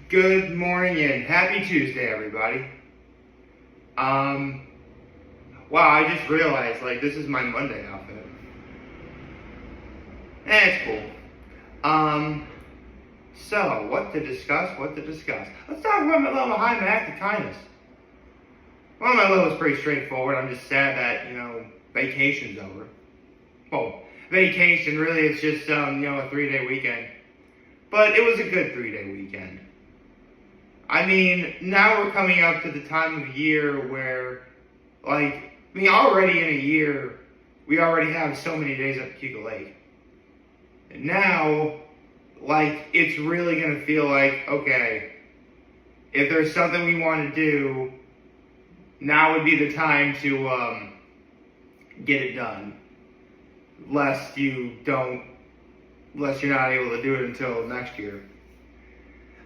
Good morning and happy Tuesday, everybody. Wow, I just realized, this is my Monday outfit. It's cool. So, what to discuss? Let's talk about my love behind my act of kindness. Well, my love is pretty straightforward. I'm just sad that, vacation's over. Well, vacation, really, it's just, a 3-day weekend. But it was a good 3-day weekend. I mean, now we're coming up to the time of year where, already in a year, we already have so many days up at Keuka Lake. And now, it's really going to feel like, okay, if there's something we want to do, now would be the time to get it done. Lest you're not able to do it until next year.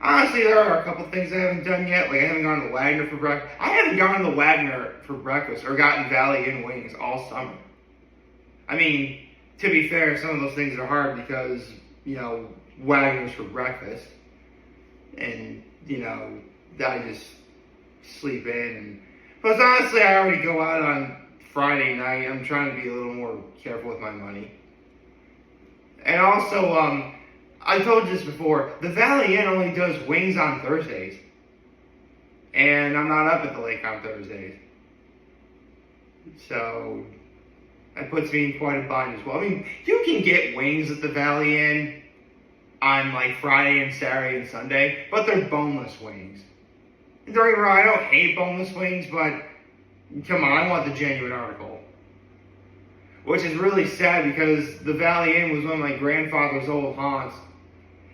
Honestly, there are a couple things I haven't done yet. I haven't gone to Wagner for breakfast. I haven't gone to Wagner for breakfast or gotten Valley Inn wings all summer. I mean, to be fair, some of those things are hard because, Wagner's for breakfast. And, I just sleep in. Plus, honestly, I already go out on Friday night. I'm trying to be a little more careful with my money. And also, I told you this before, the Valley Inn only does wings on Thursdays. And I'm not up at the lake on Thursdays. So, that puts me in quite a bind as well. I mean, you can get wings at the Valley Inn on Friday and Saturday and Sunday, but they're boneless wings. And don't get me wrong, I don't hate boneless wings, but come on, I want the genuine article. Which is really sad because the Valley Inn was one of my grandfather's old haunts.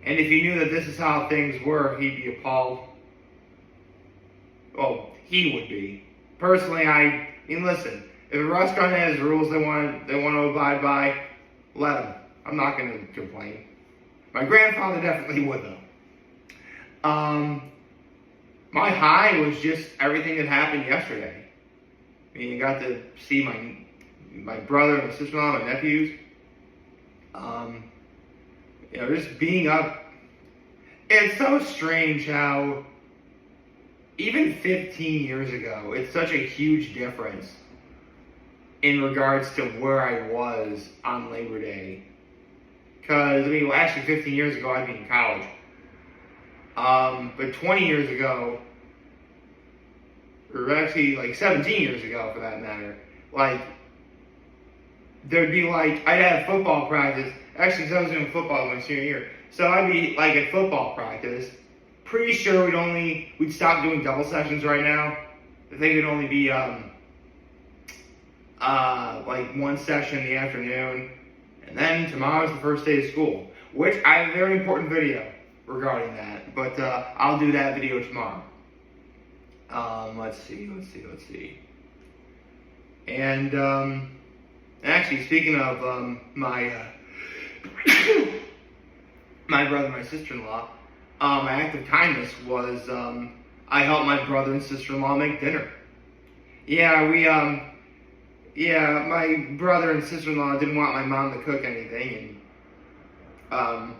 And if he knew that this is how things were, he'd be appalled. Well, he would be. Personally, listen, if a restaurant has rules they want to abide by, let them. I'm not going to complain. My grandfather definitely would, though. My high was just everything that happened yesterday. I mean, I got to see my brother, my sister-in-law, my nephews. Just being up. It's so strange how even 15 years ago, it's such a huge difference in regards to where I was on Labor Day. Because, actually 15 years ago, I'd be in college. But 20 years ago, or actually 17 years ago for that matter, there'd be I'd have football practice. Actually, because I was doing football my senior year. So I'd be at football practice. Pretty sure we'd stop doing double sessions right now. I think it'd only be one session in the afternoon. And then tomorrow's the first day of school. Which I have a very important video regarding that. But I'll do that video tomorrow. Let's see. And actually, speaking of my brother and my sister-in-law, my act of kindness was I helped my brother and sister-in-law make dinner. My brother and sister-in-law didn't want my mom to cook anything, and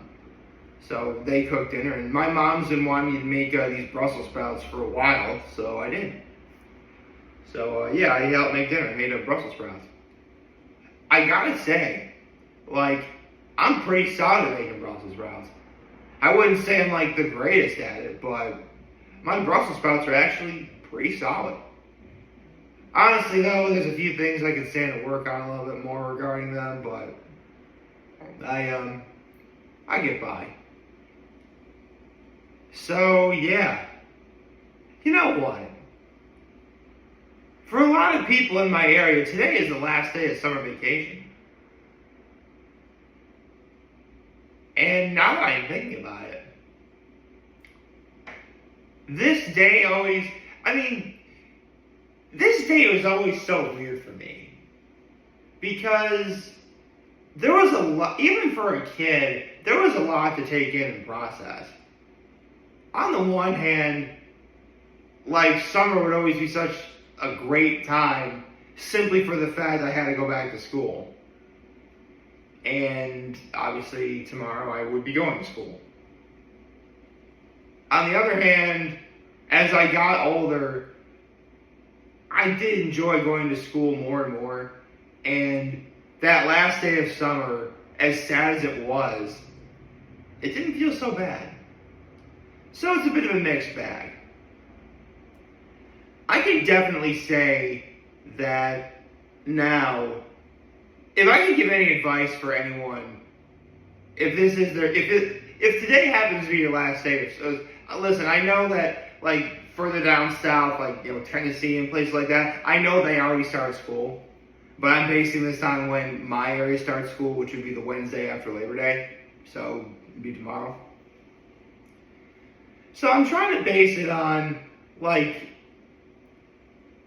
so they cooked dinner. And my mom's been wanting me to make these Brussels sprouts for a while, so I did. So I helped make dinner. I made Brussels sprouts. I gotta say, I'm pretty solid at making Brussels sprouts. I wouldn't say I'm the greatest at it, but my Brussels sprouts are actually pretty solid. Honestly though, there's a few things I could stand to work on a little bit more regarding them, but I get by. So yeah. You know what? For a lot of people in my area, today is the last day of summer vacation. And now that I'm thinking about it, this day was always so weird for me. Because there was a lot, even for a kid, there was a lot to take in and process. On the one hand, summer would always be such a great time simply for the fact I had to go back to school. And obviously tomorrow I would be going to school. On the other hand, as I got older, I did enjoy going to school more and more. And that last day of summer, as sad as it was, it didn't feel so bad. So it's a bit of a mixed bag. I can definitely say that now, if I can give any advice for anyone, if today happens to be your last day, listen, I know that like further down south, like Tennessee and places like that, I know they already start school, but I'm basing this on when my area starts school, which would be the Wednesday after Labor Day, so it'd be tomorrow. So I'm trying to base it on like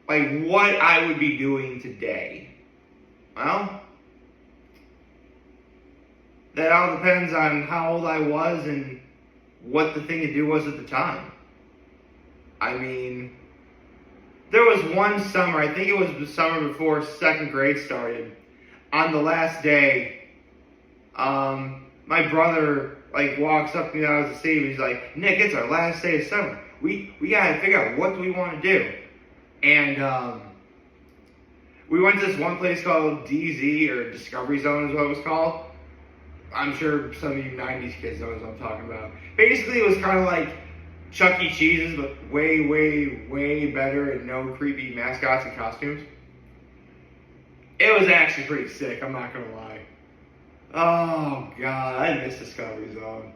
what I would be doing today. Well, that all depends on how old I was and what the thing to do was at the time. I mean, there was one summer, I think it was the summer before second grade started. On the last day, my brother walks up to me out of the seat. He's like, "Nick, it's our last day of summer. We gotta figure out what do we want to do." And we went to this one place called DZ, or Discovery Zone is what it was called. I'm sure some of you 90s kids know what I'm talking about. Basically, it was kind of like Chuck E. Cheese's, but way, way, way better and no creepy mascots and costumes. It was actually pretty sick, I'm not going to lie. Oh, God, I miss Discovery Zone.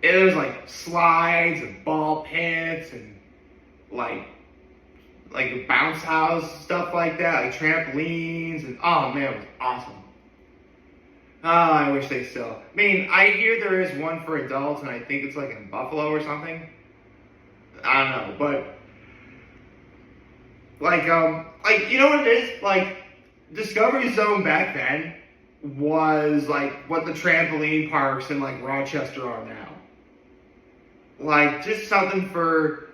There was slides and ball pits and like a bounce house, stuff like that, like trampolines, and oh man, it was awesome. Oh, I wish they still. I mean, I hear there is one for adults, and I think it's in Buffalo or something. I don't know, but you know what it is? Discovery Zone back then was what the trampoline parks in Rochester are now. Just something for.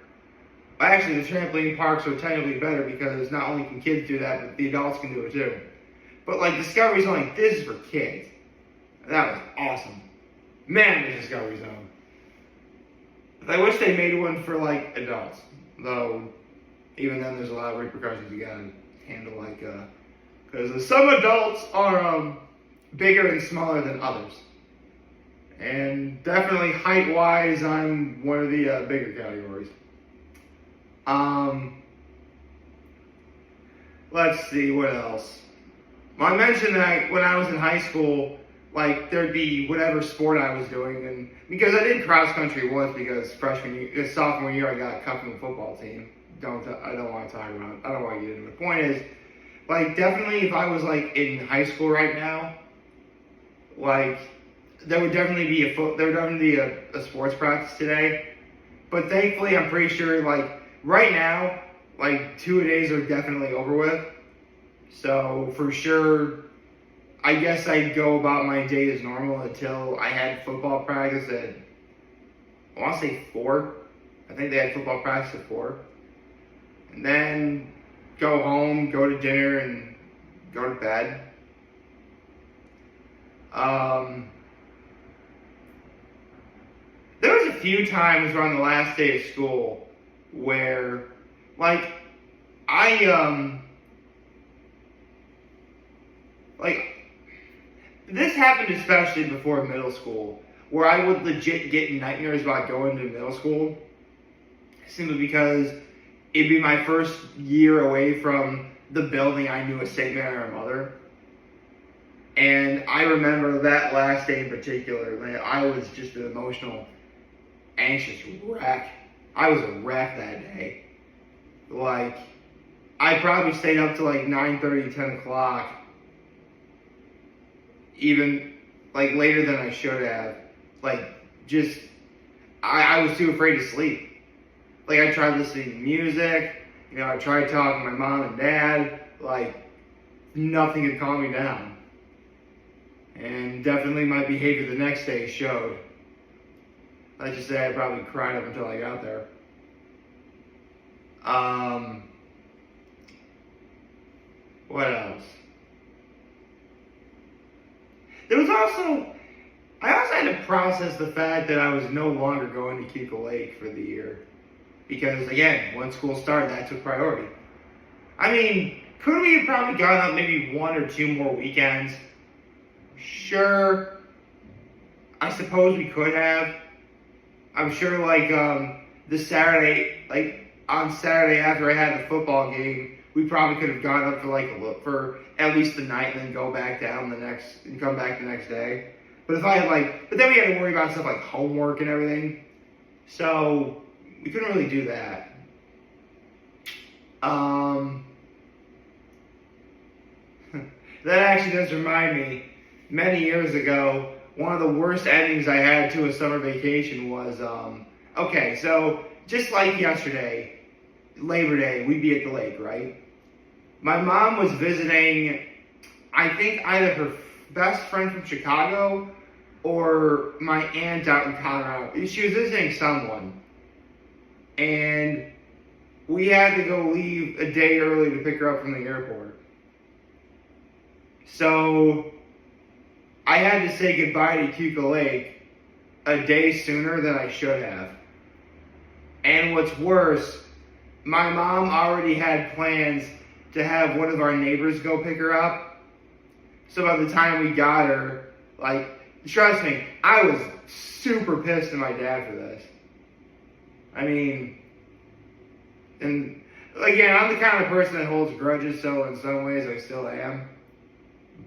Actually, the trampoline parks are technically better because not only can kids do that, but the adults can do it too. But Discovery Zone, this is for kids. That was awesome. Man, the Discovery Zone. I wish they made one for adults, though. Even then, there's a lot of repercussions you gotta handle, because some adults are bigger and smaller than others, and definitely height-wise, I'm one of the bigger categories. Let's see, what else? Well, I mentioned that when I was in high school, there'd be whatever sport I was doing, and because I did cross country once, because sophomore year I got cut from the football team. I don't want to talk about it. I don't want to get into it. The point is, definitely if I was in high school right now, there would definitely be a sports practice today. But thankfully, I'm pretty sure right now, 2 days are definitely over with. So for sure, I guess I'd go about my day as normal until I had football practice at, I want to say 4. I think they had football practice at 4. And then go home, go to dinner, and go to bed. There was a few times around the last day of school where, this happened especially before middle school, where I would legit get nightmares about going to middle school, simply because it'd be my first year away from the building I knew as St. Mary Our Mother. And I remember that last day in particular, I was just an emotional, anxious wreck. I was a wreck that day. I probably stayed up to 9:30, 10 o'clock. Even later than I should have. I was too afraid to sleep. I tried listening to music, I tried talking to my mom and dad, nothing could calm me down. And definitely my behavior the next day showed. Let's just say I probably cried up until I got there. What else? There was also, I also had to process the fact that I was no longer going to Keuka Lake for the year. Because, again, when school started, that took priority. I mean, could we have probably gone up maybe 1 or 2 more weekends? Sure. I suppose we could have. I'm sure, this Saturday, on Saturday after I had the football game, we probably could have gone up for at least the night and then go back down and come back the next day. But if I had but then we had to worry about stuff like homework and everything. So we couldn't really do that. That actually does remind me, many years ago, one of the worst endings I had to a summer vacation was, okay, so just like yesterday, Labor Day, we'd be at the lake, right? My mom was visiting, I think, either her best friend from Chicago or my aunt out in Colorado. She was visiting someone. And we had to go leave a day early to pick her up from the airport. So I had to say goodbye to Keuka Lake a day sooner than I should have. And what's worse, my mom already had plans to have one of our neighbors go pick her up. So by the time we got her, trust me, I was super pissed at my dad for this. I mean, and again, I'm the kind of person that holds grudges, so in some ways I still am.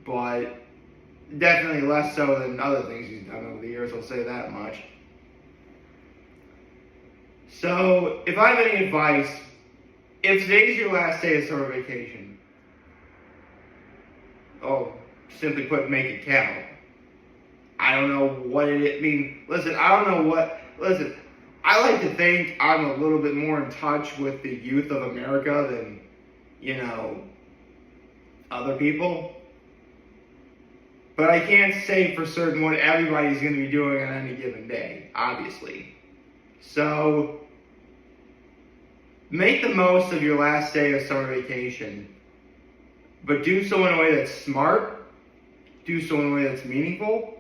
But definitely less so than other things he's done over the years, I'll say that much. So, if I have any advice, if today's your last day of summer vacation, simply put, make it count. I don't know what it is. I mean, listen, I like to think I'm a little bit more in touch with the youth of America than, other people. But I can't say for certain what everybody's going to be doing on any given day, obviously. So, make the most of your last day of summer vacation. But do so in a way that's smart. Do so in a way that's meaningful.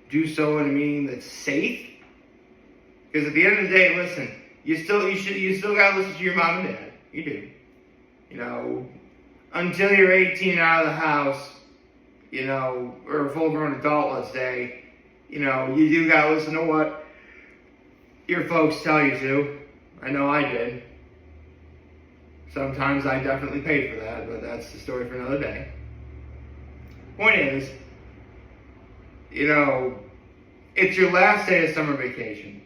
Do so in a meaning that's safe. Because at the end of the day, listen, you still gotta listen to your mom and dad. You do. Until you're 18 out of the house, or a full-grown adult, let's say, you do gotta listen to what your folks tell you to. I know I did. Sometimes I definitely paid for that, but that's the story for another day. Point is, it's your last day of summer vacation.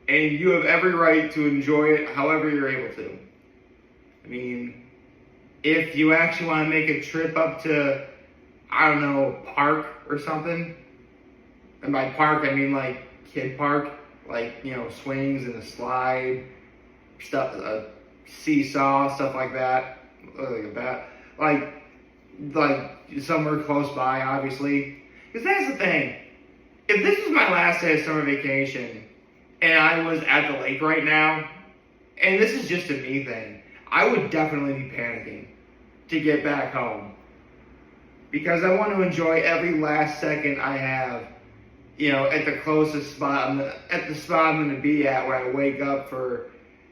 And you have every right to enjoy it however you're able to. I mean, if you actually want to make a trip up to, I don't know, park or something, and by park I mean kid park, swings and a slide, stuff, a seesaw, stuff like that, like somewhere close by, obviously. Because that's the thing. If this was my last day of summer vacation, and I was at the lake right now, and this is just a me thing, I would definitely be panicking to get back home. Because I want to enjoy every last second I have, at the closest spot, at the spot I'm going to be at when I wake up for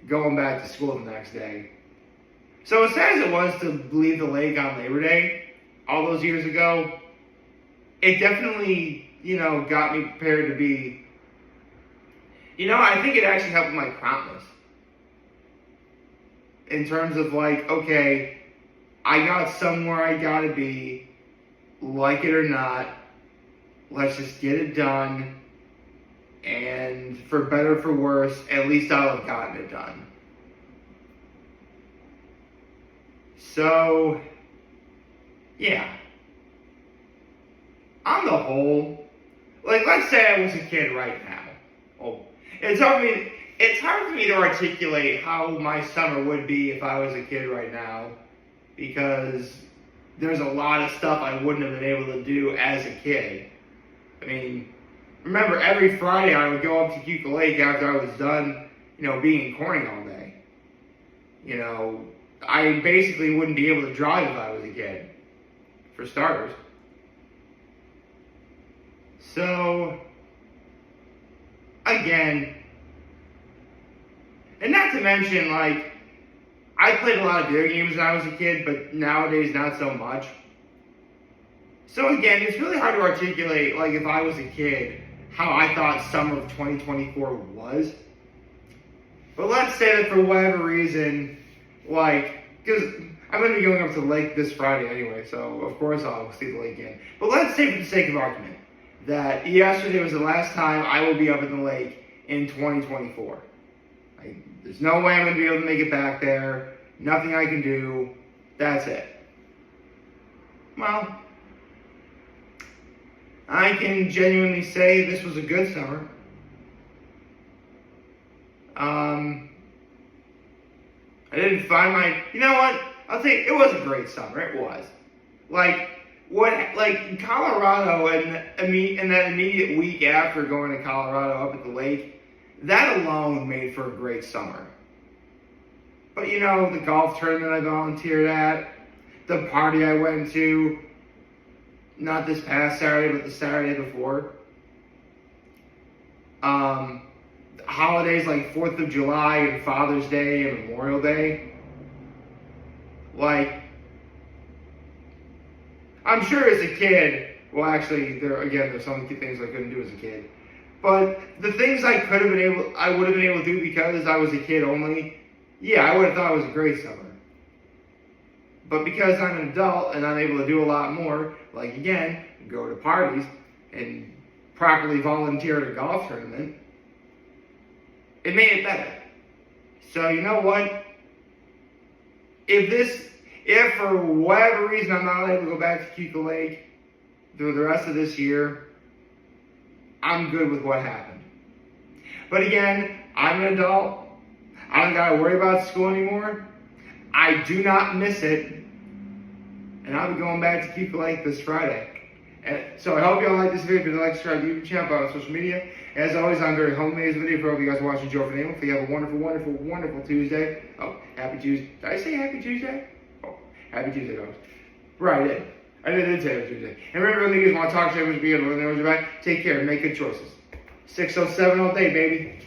going back to school the next day. So as sad as it was to leave the lake on Labor Day, all those years ago, it definitely, got me prepared to be, I think it actually helped with my promptness. In terms of okay, I got somewhere I gotta be, like it or not, let's just get it done, and for better or for worse, at least I'll have gotten it done. So, yeah. On the whole, let's say I was a kid right now. It's hard for me to articulate how my summer would be if I was a kid right now, because there's a lot of stuff I wouldn't have been able to do as a kid. I mean, remember, every Friday I would go up to Keuka Lake after I was done, being in Corning all day. I basically wouldn't be able to drive if I was a kid, for starters. So, again, and not to mention, like, I played a lot of video games when I was a kid, but nowadays not so much. So again, it's really hard to articulate, like, if I was a kid, how I thought summer of 2024 was. But let's say that for whatever reason, like, because I'm going to be going up to the lake this Friday anyway, so of course I'll see the lake again. But let's say for the sake of argument, that yesterday was the last time I will be up in the lake in 2024. There's no way I'm going to be able to make it back there. Nothing I can do. That's it. Well, I can genuinely say this was a good summer. I didn't find you know what? I'll say it was a great summer. It was. Like in Colorado and that immediate week after going to Colorado up at the lake, that alone made for a great summer. But you know, the golf tournament I volunteered at, the party I went to, not this past Saturday, but the Saturday before. Holidays like 4th of July and Father's Day and Memorial Day. Like, I'm sure as a kid, well actually, there's some things I couldn't do as a kid. But the things I would have been able to do because I was a kid only, yeah, I would have thought it was a great summer. But because I'm an adult and I'm able to do a lot more, like again, go to parties and properly volunteer at a golf tournament, it made it better. So you know what? If for whatever reason I'm not able to go back to Keuka Lake through the rest of this year, I'm good with what happened. But again, I'm an adult. I don't gotta worry about school anymore. I do not miss it. And I'll be going back to Keuka Lake this Friday. And so I hope y'all like this video. If you like, subscribe to the YouTube channel, follow on social media. As always, I'm very homemade this video. For all of you guys watching Joe for Name. If you have a wonderful, wonderful, wonderful Tuesday. Oh, happy Tuesday. Did I say happy Tuesday? Oh, happy Tuesday, folks. Right, I did. I did say happy Tuesday. And remember, when you guys want to talk to me, be able to know what you're about. Take care and make good choices. 607 all day, baby.